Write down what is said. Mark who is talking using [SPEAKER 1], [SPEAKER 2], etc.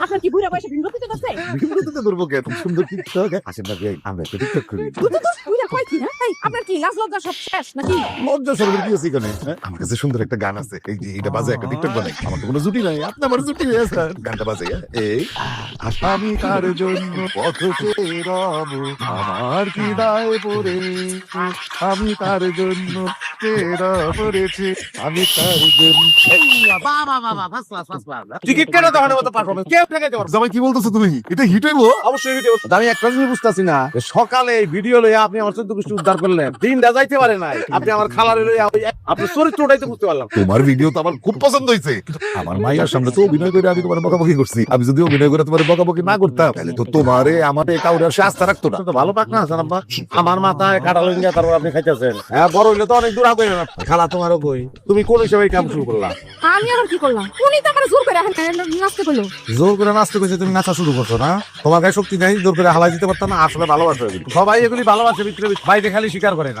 [SPEAKER 1] আপনার কি বুড়া বয়সে ভিন্ন কিছু আছে?
[SPEAKER 2] বিমরুতে ধরবো কে? তুমি সুন্দর টিকটক আসেন না ভাই, আমরা একটা টিকটক করি।
[SPEAKER 1] বুড়া কয় কি? হ্যাঁ? এই, আপনার কি লাজ লজ্জা সব শেষ নাকি?
[SPEAKER 2] লজ্জা শরমের কি আছে এখানে? হ্যাঁ? আমার কাছে সুন্দর একটা গান আছে, এই যে এটা বাজে একটা টিকটক বানাই। আমার তো কোনো জুটি নাই, আপনি আমার জুটি হয়ে আছেন। গানটা বাজে, হ্যাঁ? এই আমি কার জন্য পথ চেয়ে রব, আমার কি দায় পড়ে, আমি কার জন্য চেরা পড়েছি, আমি কার জন্য।
[SPEAKER 3] টিকিট কেন দোকানের মতো পারফরমেন্স কেউ ঠেকাইতে পারবে না।
[SPEAKER 2] জামাই কি বলতেছো তুমি? এটা হিট হইবো?
[SPEAKER 3] অবশ্যই ভিডিও আমি একটা জিনিস বুঝতেছি না যে সকালে এই ভিডিও লইয়া আপনি আমার চোদ্দ গোষ্ঠী উদ্ধার করলেন, দিনটা যাইতে পারে নাই আপনি আমার খালারে লইয়া আপনি চরিত্রটাই তো বুঝতে পারলাম।
[SPEAKER 2] তোমার ভিডিও তো আমার খুব পছন্দ হয়েছে, কিন্তু আমার মায়ের সামনে তো অভিনয় করে আমি তোমার বকাবকি করছি। আমি যদি অভিনয় করে তোমার বকাবকি না করতাম তাহলে তো তোমারে আমারে কাউরে সে আস্থা রাখতো না।
[SPEAKER 3] তো ভালো পাক না আছেন আব্বা, আমার মাথায় কাটা লইয়া তারপর আপনি খাইতেছেন। হ্যাঁ বড় হইলে তো অনেক দূর আগে না। খালা তোমারও কই, তুমি কোন হিসেবে এই কাম শুরু করলা?
[SPEAKER 1] আমি আবার কি করলাম? উনি তো আমার জোর করে নাচতে করলো।
[SPEAKER 3] জোর করে নাচতে কইছে, তুমি নাচা শুরু করছো না? তোমার গায়ে শক্তি নাই, জোর করে হালাই দিতে পারতাম না। আসলে ভালোবাসা, সবাই এগুলি ভালোবাসে ভিতরে, বাইরে খালি স্বীকার করে না।